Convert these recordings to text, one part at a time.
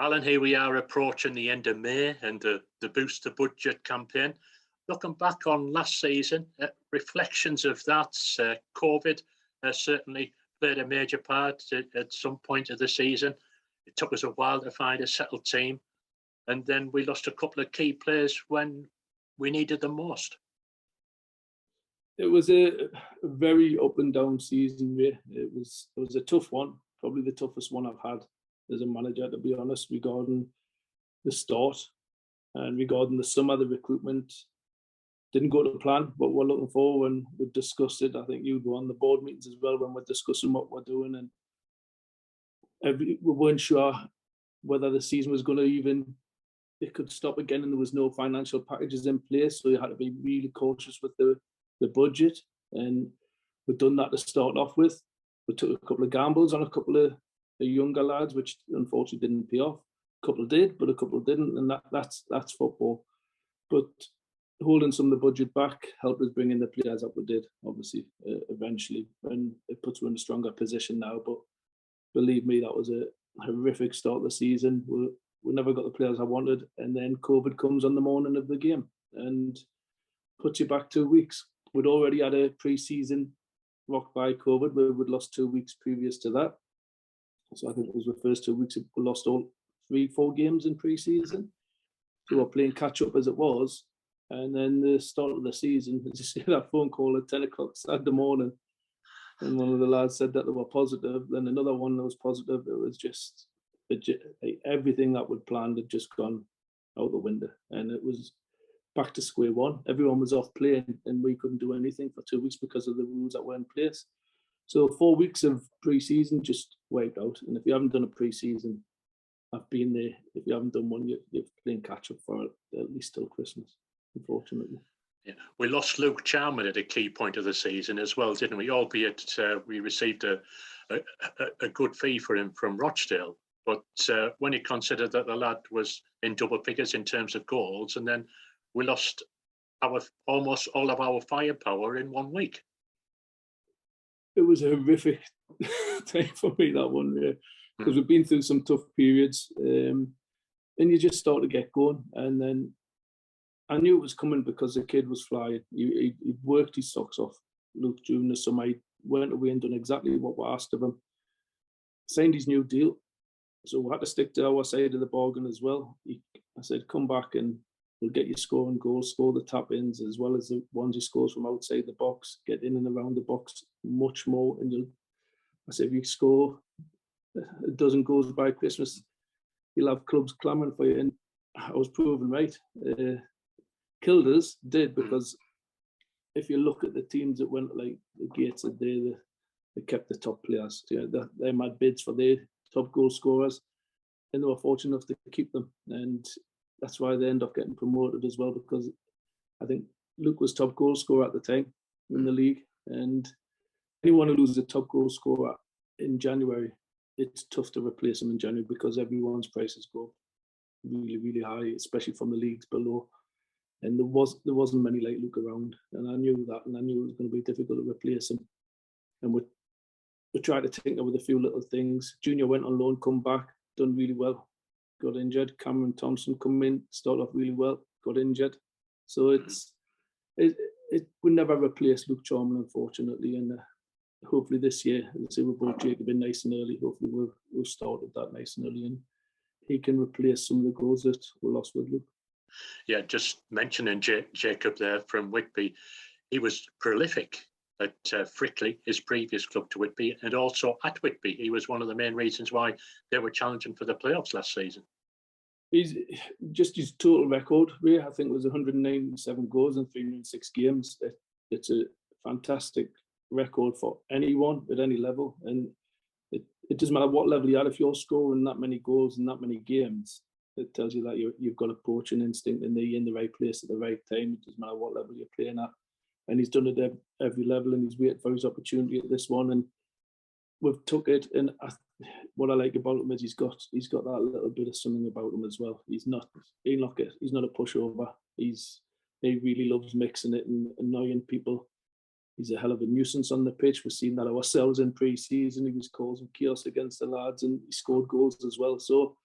Alan, here we are approaching the end of May and the Boost the Budget campaign. Looking back on last season, reflections of that, COVID certainly played a major part at some point of the season. It took us a while to find a settled team. And then we lost a couple of key players when we needed them most. It was a very up and down season, Ray. It was a tough one, probably the toughest one I've had as a manager, to be honest, regarding the start and regarding the summer. The recruitment didn't go to plan, but we're looking forward when we discussed it. I think you were on the board meetings as well when we're discussing what we're doing, and we weren't sure whether the season was going to even, it could stop again, and there was no financial packages in place, so you had to be really cautious with the budget, and we've done that to start off with. We took a couple of gambles on a couple of the younger lads, which unfortunately didn't pay off. A couple did, but a couple didn't, and that's football. But holding some of the budget back helped us bring in the players that we did, obviously, eventually, and it puts us in a stronger position now. But believe me, that was a horrific start of the season. We never got the players I wanted, and then COVID comes on the morning of the game and puts you back 2 weeks. We'd already had a pre-season rocked by COVID, where we'd lost 2 weeks previous to that. So I think it was the first 2 weeks we lost all 3-4 games in pre-season. So we're playing catch-up as it was. And then the start of the season, as you see that phone call at 10 o'clock Saturday morning, and one of the lads said that they were positive, then another one that was positive. It was just, everything that we'd planned had just gone out the window. And it was back to square one. Everyone was off playing, and we couldn't do anything for 2 weeks because of the rules that were in place. So 4 weeks of pre-season just wiped out. And if you haven't done a pre-season, I've been there. If you haven't done one, you're playing catch-up for at least till Christmas, unfortunately. Yeah. We lost Luke Charman at a key point of the season as well, didn't we? Albeit we received a good fee for him from Rochdale. But when you consider that the lad was in double figures in terms of goals, and then we lost almost all of our firepower in 1 week. It was a horrific time for me, that one, because we've been through some tough periods, and you just start to get going. And then I knew it was coming because the kid was flying. He'd worked his socks off, Luke, during the summer. He went away and done exactly what we asked of him. Signed his new deal. So we had to stick to our side of the bargain as well. I said, come back and we'll get you scoring goals, score the tap-ins as well as the ones he scores from outside the box, get in and around the box much more. And I said, if you score a dozen goals by Christmas, you'll have clubs clamouring for you. And I was proven right. Killed us, did, because if you look at the teams that went like the Gates, they kept the top players. They had bids for their top goal scorers, and they were fortunate enough to keep them. And that's why they end up getting promoted as well, because I think Luke was top goal scorer at the time in the league. And anyone who loses a top goal scorer in January, it's tough to replace him in January because everyone's prices go really, really high, especially from the leagues below. And there wasn't many like Luke around, and I knew that, and I knew it was going to be difficult to replace him. And we tried to tinker with a few little things. Junior went on loan, come back, done really well. Got injured. Cameron Thompson come in, started off really well, got injured. So we never replaced Luke Charman, unfortunately. And hopefully this year, let's say we brought Jacob in nice and early. Hopefully we'll start with that nice and early, and he can replace some of the goals that we lost with Luke. Yeah, just mentioning Jacob there from Whitby, he was prolific at Frickley, his previous club to Whitby, and also at Whitby. He was one of the main reasons why they were challenging for the playoffs last season. He's just his total record, Ray, I think it was 197 goals in 306 games. It's a fantastic record for anyone at any level. And it doesn't matter what level you're at, if you're scoring that many goals in that many games, it tells you that you've got a poaching instinct and you're in the right place at the right time. It doesn't matter what level you're playing at. And he's done it at every level, and he's waited for his opportunity at this one. And we've took it. And what I like about him is he's got that little bit of something about him as well. He's not a pushover. He really loves mixing it and annoying people. He's a hell of a nuisance on the pitch. We've seen that ourselves in pre-season. He was causing chaos against the lads, and he scored goals as well. So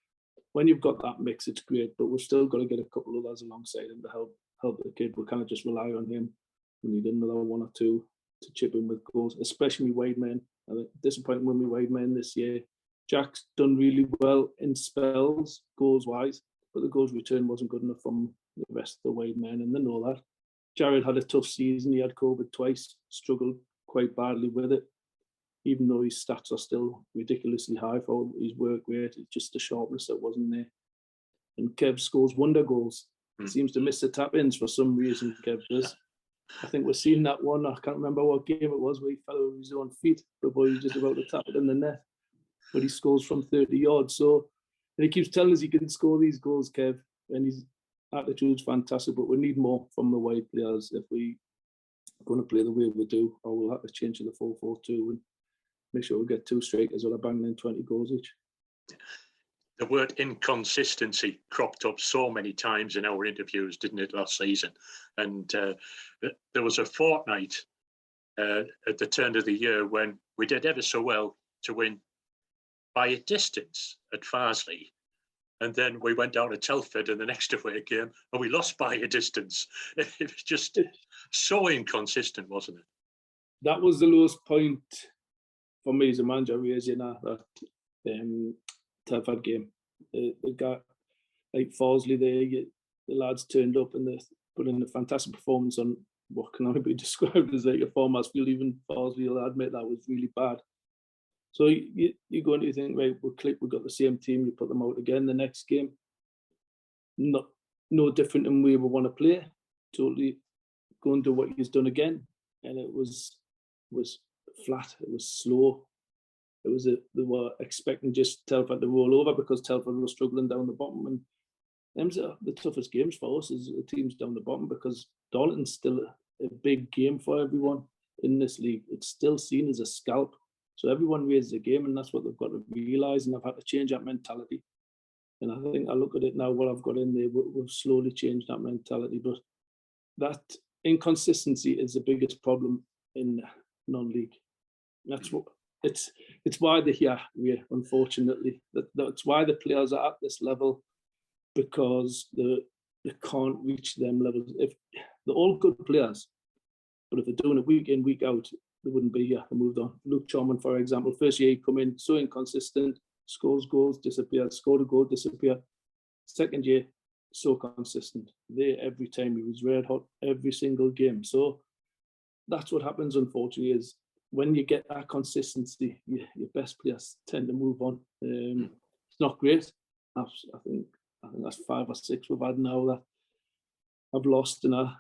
when you've got that mix, it's great. But we've still got to get a couple of others alongside him to help the kid. We kind of just rely on him. We need another one or two to chip in with goals, especially wide men. I think disappointing when we wide men this year. Jack's done really well in spells, goals wise, but the goals return wasn't good enough from the rest of the wide men, and they know that. Jared had a tough season. He had COVID twice, struggled quite badly with it, even though his stats are still ridiculously high for his work rate. It's just the sharpness that wasn't there. And Kev scores wonder goals. He seems to miss the tap-ins for some reason, Kev does. I think we're seeing that one. I can't remember what game it was where he fell over his own feet before he was just about to tap it in the net. But he scores from 30 yards. So, and he keeps telling us he can score these goals, Kev, and his attitude's fantastic. But we need more from the wide players if we are going to play the way we do, or we'll have to change to the 4-4-2 and make sure we get two strikers that are banging in 20 goals each. The word inconsistency cropped up so many times in our interviews, didn't it, last season? And there was a fortnight at the turn of the year when we did ever so well to win by a distance at Farsley. And then we went down to Telford in the next away game and we lost by a distance. It was just so inconsistent, wasn't it? That was the lowest point for me as a manager, raising that Telford game. The guy like Farsley there, the lads turned up and they put in a fantastic performance on what can only be described as like a farmer's field. Even Farsley will admit that was really bad. So you go and you think, right, we've got the same team, you put them out again the next game. No different than we would want to play. Totally go and do what he's done again. And it was flat, it was slow. They were expecting just Telford to roll over because Telford was struggling down the bottom. And them's the toughest games for us as the teams down the bottom, because Darlington's still a big game for everyone in this league. It's still seen as a scalp. So everyone raises a game, and that's what they've got to realise. And I've had to change that mentality. And I think I look at it now, what I've got in there, we've slowly changed that mentality. But that inconsistency is the biggest problem in non-league. That's what it's why they're here, unfortunately. That's why the players are at this level, because they can't reach them levels. If they're all good players, but if they're doing it week in, week out, they wouldn't be here. They moved on. Luke Charman, for example, first year he come in, so inconsistent, scores goals, disappeared, scored a goal, disappeared. Second year, so consistent. There every time, he was red hot every single game. So that's what happens, unfortunately, is when you get that consistency, your best players tend to move on. It's not great. I think that's 5 or 6 we've had now that I've lost, and I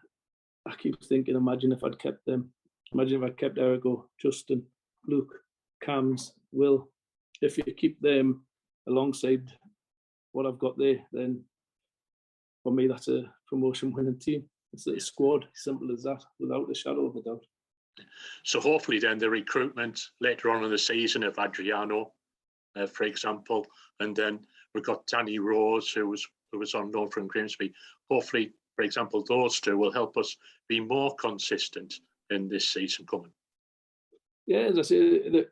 keep thinking, imagine if I'd kept them. Imagine if I kept Erigo, Justin, Luke, Cams, Will. If you keep them alongside what I've got there, then for me that's a promotion winning team. It's a squad, simple as that, without a shadow of a doubt. So hopefully then the recruitment later on in the season of Adriano, for example, and then we've got Danny Rose, who was on loan from Grimsby. Hopefully, for example, those two will help us be more consistent in this season coming. Yeah, as I say,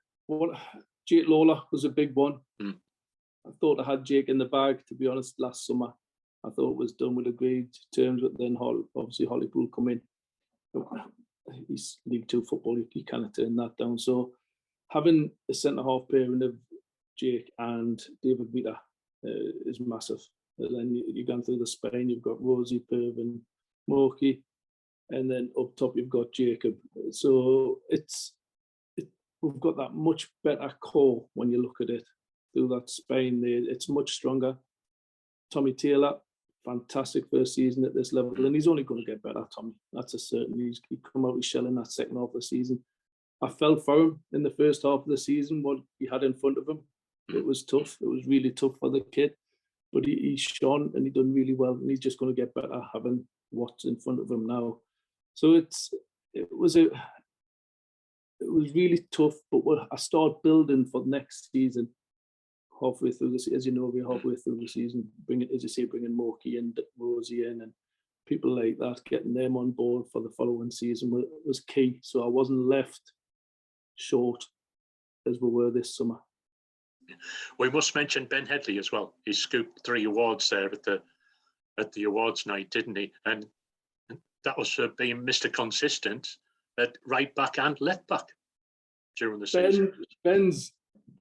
Jake Lawler was a big one. I thought I had Jake in the bag, to be honest, last summer. I thought it was done with agreed terms, but then obviously Hollypool come in. He's League 2 football, he kind of turned that down. So having a centre-half pairing of Jake and David Vita is massive. And then you've gone through the spine, you've got Rosie, Pervin, Morky, and then up top you've got Jacob. So we've got that much better core when you look at it through that spine there. It's much stronger. Tommy Taylor, fantastic first season at this level, and he's only going to get better, Tommy. That's a certainty. He come out his shell in that second half of the season. I felt for him in the first half of the season, what he had in front of him. It was tough. It was really tough for the kid, but he shone and he done really well, and he's just going to get better having what's in front of him now. So it was really tough, but I start building for next season. Halfway through this, as you know, we're halfway through the season. Bringing Morky and Rosie in and people like that, getting them on board for the following season was key. So I wasn't left short as we were this summer. We must mention Ben Headley as well. He scooped 3 awards there at the awards night, didn't he? And that was for being Mr. Consistent at right back and left back during the season. Ben's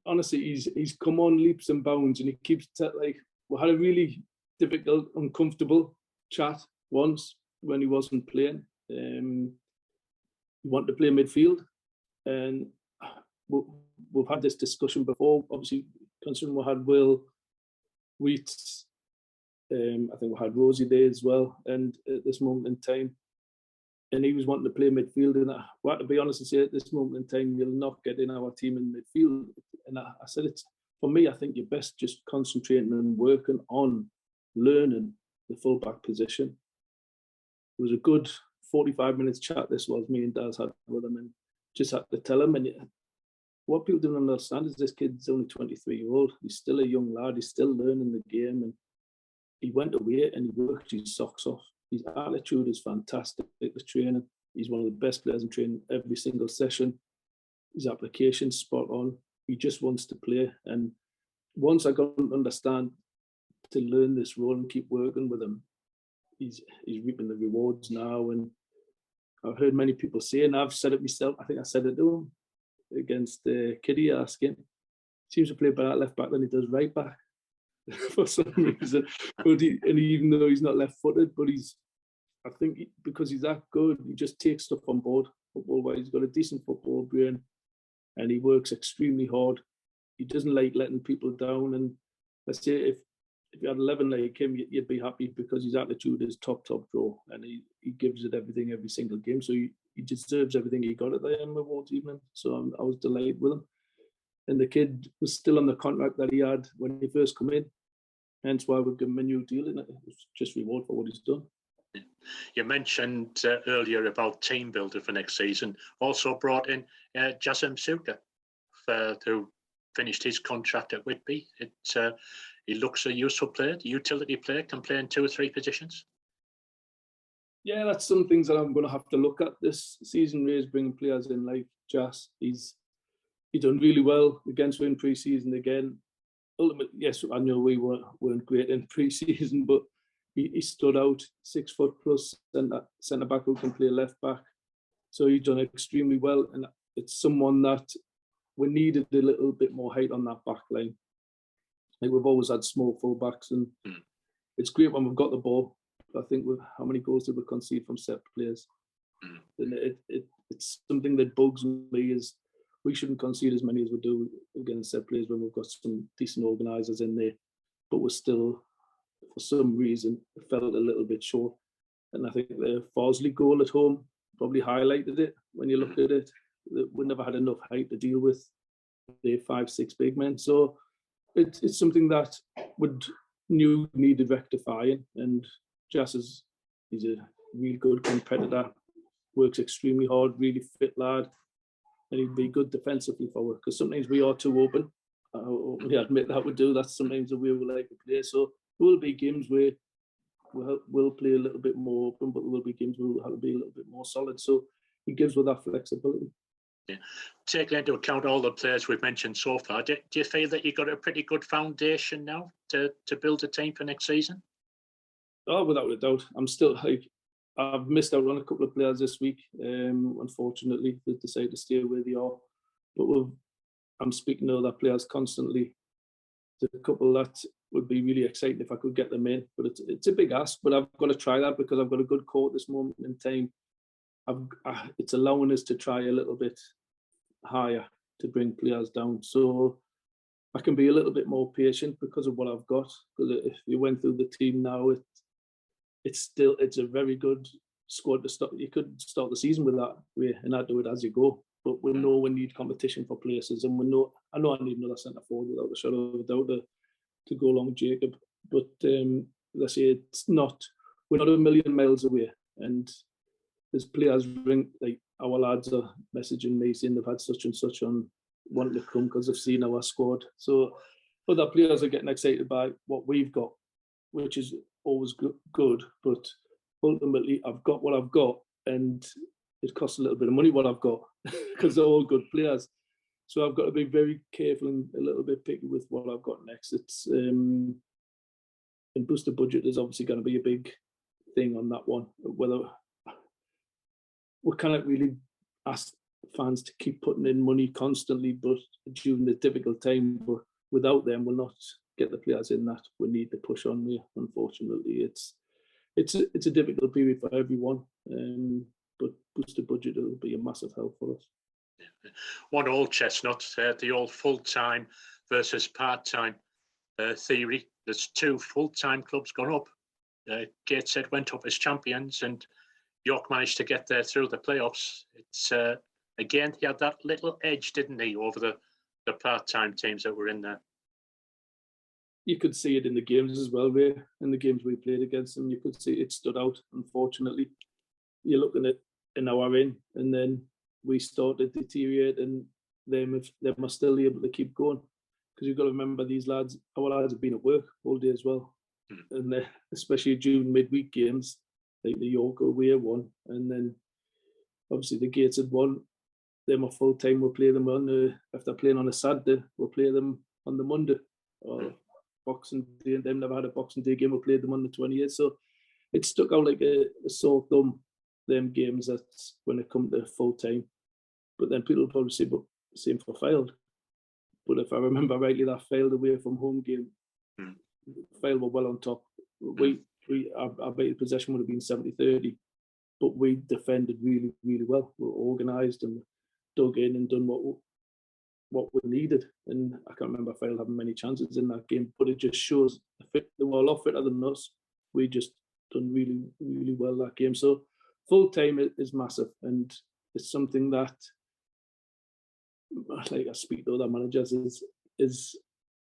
honestly, he's come on leaps and bounds, and he keeps like, we had a really difficult, uncomfortable chat once when he wasn't playing. He wanted to play midfield, and we've had this discussion before. Obviously, considering we had Will, Wheats, I think we had Rosie there as well, and at this moment in time, and he was wanting to play midfield. And I had to be honest and say, at this moment in time, you'll not get in our team in midfield. And I said, it's for me, I think you're best just concentrating and working on learning the fullback position. It was a good 45 minutes chat. This was me and Daz had with him, and just had to tell him. And what people don't understand is this kid's only 23-year-old. He's still a young lad. He's still learning the game, and he went away and he worked his socks off. His attitude is fantastic with training. He's one of the best players in training every single session. His application's spot on. He just wants to play. And once I got to understand to learn this role and keep working with him, he's reaping the rewards now. And I've heard many people say, and I've said it myself, I think I said it to him against Kitty asking, seems to play better at left back than he does right back for some reason. But even though he's not left-footed, but I think because he's that good, he just takes stuff on board football-wise. He's got a decent football brain, and he works extremely hard. He doesn't like letting people down. And let's say if you had 11 like him, you'd be happy, because his attitude is top draw, and he gives it everything every single game. So he deserves everything he got at the end awards evening. So I was delighted with him. And the kid was still on the contract that he had when he first come in. Hence why we've given him a new deal, and it was just reward for what he's done. You mentioned earlier about team builder for next season. Also brought in Jasim Suka, who finished his contract at Whitby. He looks a useful player, utility player, can play in 2 or 3 positions. Yeah, that's some things that I'm going to have to look at this season. Ray's bringing players in like Jas. He's done really well against us in pre-season again. Ultimately, yes, I know we weren't great in pre-season, but he stood out, 6 foot plus, centre back who can play left back. So he's done extremely well, and it's someone that we needed a little bit more height on that back line. Like, we've always had small full backs, and it's great when we've got the ball. I think how many goals did we concede from set players? And it's something that bugs me, is we shouldn't concede as many as we do against set players when we've got some decent organisers in there, but we're still, for some reason, felt a little bit short. And I think the Farsley goal at home probably highlighted it when you look at it. We never had enough height to deal with the 5-6 big men. So it's something that needed rectifying. And Jas he's a really good competitor, works extremely hard, really fit lad, and he'd be good defensively forward, because sometimes we are too open. We admit that we do. That's sometimes the way we like to play. So there will be games where we'll play a little bit more open, but there will be games where we'll have to be a little bit more solid. So he gives with that flexibility. Yeah. Taking into account all the players we've mentioned so far, do you feel that you've got a pretty good foundation now to build a team for next season? Oh, without a doubt. I'm still I've missed out on a couple of players this week. Unfortunately, they decided to stay where they are. But I'm speaking to other players constantly. There's a couple that would be really exciting if I could get them in. But it's a big ask. But I've got to try that, because I've got a good core at this moment in time. It's allowing us to try a little bit higher to bring players down. So I can be a little bit more patient because of what I've got. Because if you went through the team now, it's a very good squad to start. You could start the season with that way, and I'd do it as you go. But we know we need competition for places, and I know I need another centre forward without a shadow of a doubt to go along Jacob. But let's say we're not a million miles away, and there's players like our lads are messaging me saying they've had such and such on wanting to come because they've seen our squad. So other players are getting excited by what we've got, which is always good, but ultimately I've got what I've got, and it costs a little bit of money what I've got, because they're all good players. So I've got to be very careful and a little bit picky with what I've got next. It's and booster budget is obviously going to be a big thing on that one. Whether we cannot really ask fans to keep putting in money constantly, but during the difficult time, but without them, we'll not get the players in that we need to push on there. Unfortunately, it's a difficult period for everyone, but booster budget will be a massive help for us. One old chestnut, the old full-time versus part-time theory. There's 2 full-time clubs gone up. Gateshead went up as champions, and York managed to get there through the playoffs. It's again, he had that little edge, didn't he, over the part-time teams that were in there. You could see it in the games as well, Ray. In the games we played against them, you could see it stood out. Unfortunately, you're looking at an hour in, and then we started to deteriorate, and them are still able to keep going. Because you've got to remember, our lads have been at work all day as well, and especially during midweek games, like the York away one, and then obviously the Gateshead one. Them are full time. We'll play them on if they're playing on a Saturday, we'll play them on the Monday or Boxing Day, and them never had a Boxing Day game. We played them on the 28th, so it stuck out like a sore thumb. Them games that's when it come to full time, but then people probably say, "But same for Fylde." But if I remember rightly, that Fylde away from home game, Fylde were well on top. Our better possession would have been 70-30, but we defended really, really well. We were organised and dug in and done what we needed. And I can't remember Fylde having many chances in that game, but it just shows they were a lot fitter than us. We just done really, really well that game. So full time is massive, and it's something that, like I speak to other managers, is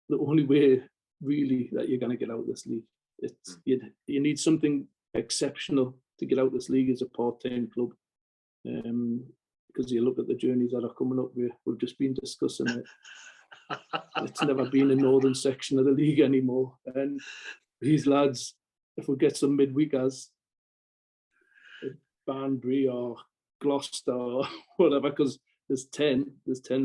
the only way really that you're going to get out of this league. It's you need something exceptional to get out of this league as a part-time club. Because you look at the journeys that are coming up, we've just been discussing it. It's never been a northern section of the league anymore. And these lads, if we get some midweekers, Banbury or Gloucester or whatever, because there's 10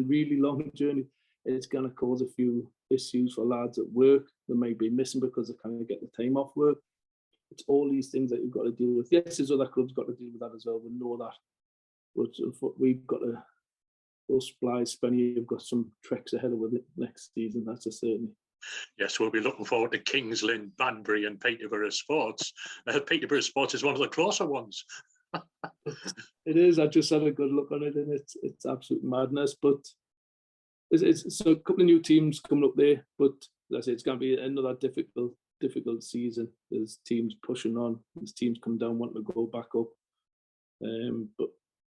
really long journeys, it's going to cause a few issues for lads at work. They may be missing because they can't get the time off work. It's all these things that you've got to deal with. Yes, there's other clubs got to deal with that as well. We know that. But we've got to, those Splice, Spenny, have got some treks ahead of it next season, that's a certainty. Yes, we'll be looking forward to Kings Lynn, Banbury and Peterborough Sports. Peterborough Sports is one of the closer ones. It is. I just had a good look on it, and it's absolute madness. But it's so a couple of new teams coming up there. But as I say, it's going to be another difficult season. There's teams pushing on. There's teams come down wanting to go back up. But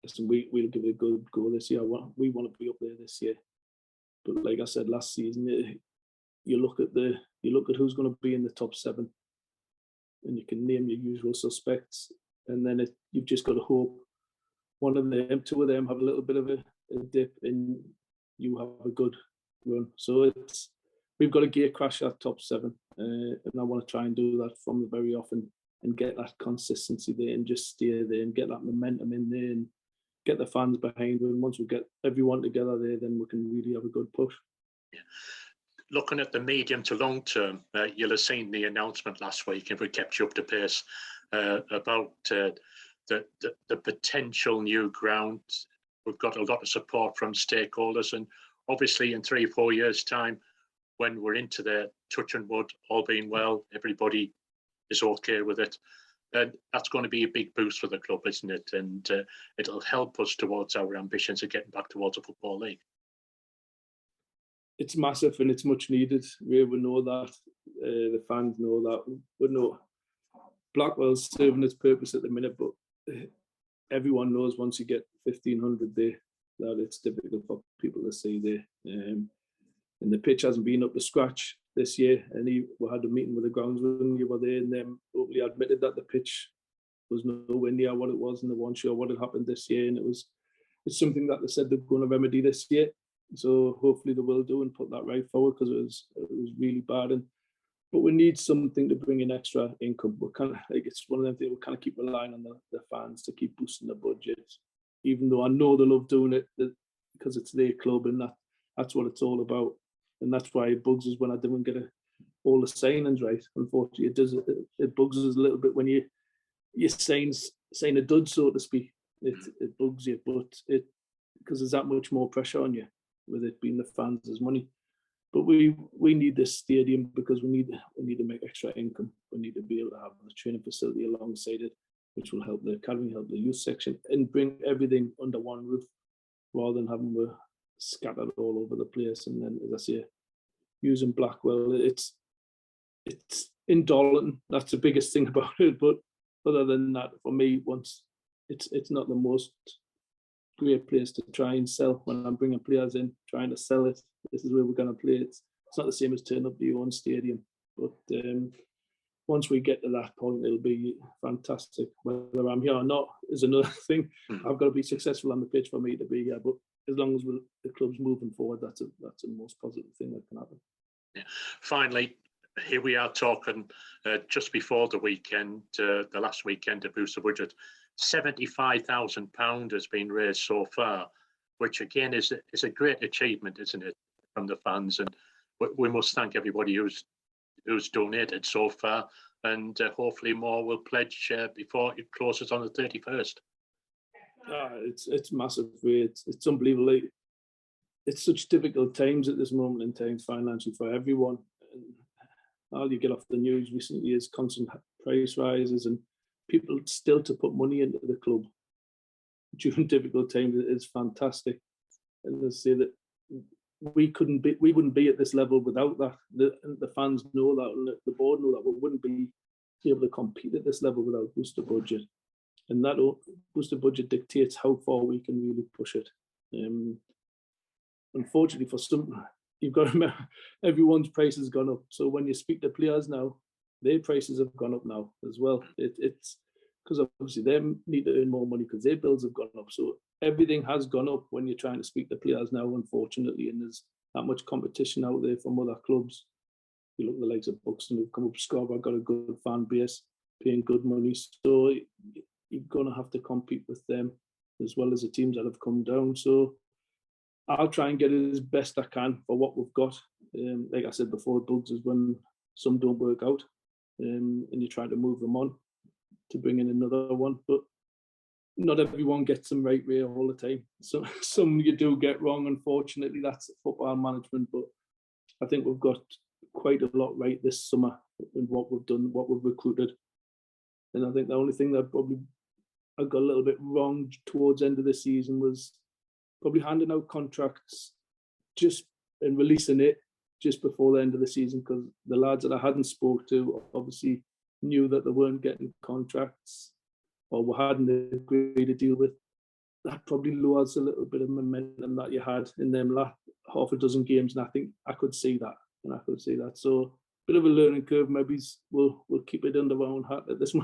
listen, we'll give it a good go this year. We want to be up there this year. But like I said last season, you look at who's going to be in the top 7, and you can name your usual suspects, and then you've just got to hope one of them, 2 of them, have a little bit of a dip, and you have a good run. So we've got to gear crash that top 7, and I want to try and do that from the very often and get that consistency there and just stay there and get that momentum in there and get the fans behind it. And once we get everyone together there, then we can really have a good push. Yeah. Looking at the medium to long term, you'll have seen the announcement last week, if we kept you up to pace, about the potential new ground. We've got a lot of support from stakeholders, and obviously in 3 or 4 years' time, when we're into the touch and wood, all being well, everybody is okay with it, and that's going to be a big boost for the club, isn't it? And it'll help us towards our ambitions of getting back towards a football league. It's massive and it's much needed. We know that. The fans know that. We know Blackwell's serving its purpose at the minute, but everyone knows once you get 1,500 there that it's difficult for people to see there. And the pitch hasn't been up to scratch this year. And we had a meeting with the groundsman. You were there, and them openly admitted that the pitch was nowhere near what it was, and they weren't sure what had happened this year. And it's something that they said they're going to remedy this year. So hopefully they will do and put that right forward, because it was really bad. But we need something to bring in extra income. We kind of it's one of them things. We kind of keep relying on the fans to keep boosting the budget, even though I know they love doing it because it's their club and that that's what it's all about. And that's why it bugs us when I didn't get all the signings right. Unfortunately, it bugs us a little bit when you sign a dud, so to speak. It bugs you, but because there's that much more pressure on you with it being the fans' money. But we need this stadium because we need to make extra income. We need to be able to have the training facility alongside it, which will help the academy, help the youth section, and bring everything under one roof, rather than having we're scattered all over the place. And then, as I say, using Blackwell, it's in Darlington. That's the biggest thing about it. But other than that, for me, once it's not the most great place to try and sell when I'm bringing players in, trying to sell it. This is where we're going to play. It's not the same as turning up to your own stadium. But once we get to that point, it'll be fantastic. Whether I'm here or not is another thing. I've got to be successful on the pitch for me to be here. But as long as the club's moving forward, that's the most positive thing that can happen. Yeah. Finally, here we are talking just before the weekend, the last weekend of Booster Budget. £75,000 has been raised so far, which again is a great achievement, isn't it, from the fans? And we must thank everybody who's donated so far, and hopefully more will pledge before it closes on the 31st. It's massive. It's unbelievable. It's such difficult times at this moment in time financially for everyone. And all you get off the news recently is constant price rises and people still to put money into the club during difficult times is fantastic. And they say that we wouldn't be at this level without that. The fans know that, and the board know that we wouldn't be able to compete at this level without Booster Budget. And that Booster Budget dictates how far we can really push it. Unfortunately, for some, you've got to remember everyone's price has gone up. So when you speak to players now, their prices have gone up now as well. It's because obviously they need to earn more money because their bills have gone up. So everything has gone up when you're trying to speak to players now, unfortunately, and there's that much competition out there from other clubs. You look at the likes of Buxton who've come up, Scarborough got a good fan base, paying good money. So you're going to have to compete with them as well as the teams that have come down. So I'll try and get it as best I can for what we've got. Like I said before, it bugs is when some don't work out, and you try to move them on to bring in another one. But not everyone gets them right way all the time. So some you do get wrong, unfortunately. That's football management. But I think we've got quite a lot right this summer in what we've done, what we've recruited. And I think the only thing that probably I got a little bit wrong towards the end of the season was probably handing out contracts just and releasing it just before the end of the season, because the lads that I hadn't spoke to obviously knew that they weren't getting contracts or we hadn't agreed to deal with. That probably lowers a little bit of momentum that you had in them last half a dozen games, and I think I could see that. So bit of a learning curve. Maybe we'll keep it under our own hat at this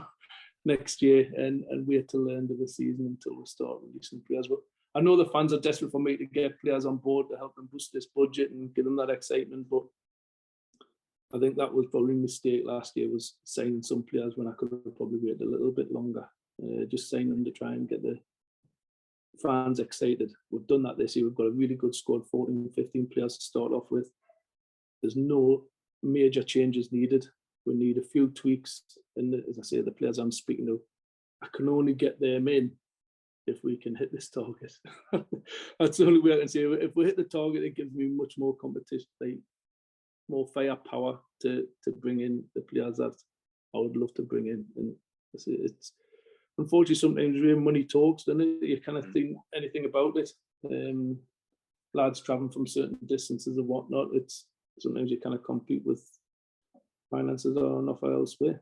next year and wait till the end of the season until we start releasing players. But I know the fans are desperate for me to get players on board to help them boost this budget and give them that excitement. But I think that was probably a mistake last year, was signing some players when I could have probably waited a little bit longer. Just signing them to try and get the fans excited. We've done that this year. We've got a really good squad, 14, 15 players to start off with. There's no major changes needed. We need a few tweaks. And as I say, the players I'm speaking to, I can only get them in if we can hit this target. That's the only way I can say. If we hit the target, it gives me much more competition, like more firepower to bring in the players that I would love to bring in. And it's unfortunately sometimes real money talks, doesn't it? You kind of think anything about it. Lads traveling from certain distances and whatnot. It's sometimes you kind of compete with finances or enough elsewhere.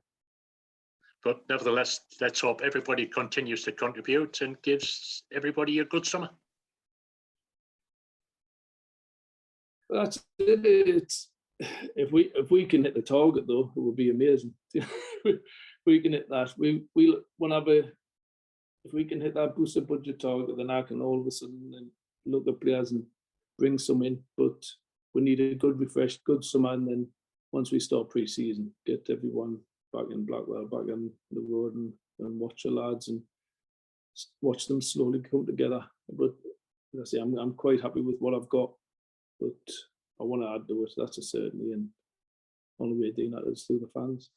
But nevertheless, let's hope everybody continues to contribute and gives everybody a good summer. That's it. It's if we can hit the target though, it would be amazing. We can hit that. If we can hit that Booster Budget target, then I can all of a sudden then look at players and bring some in. But we need a good refresh, good summer, and then once we start pre-season, get everyone back in Blackwell, back on the road, and watch the lads and watch them slowly come together. But as I say, I'm quite happy with what I've got. but I want to add to it. That's a certainty, and only way doing that is through the fans.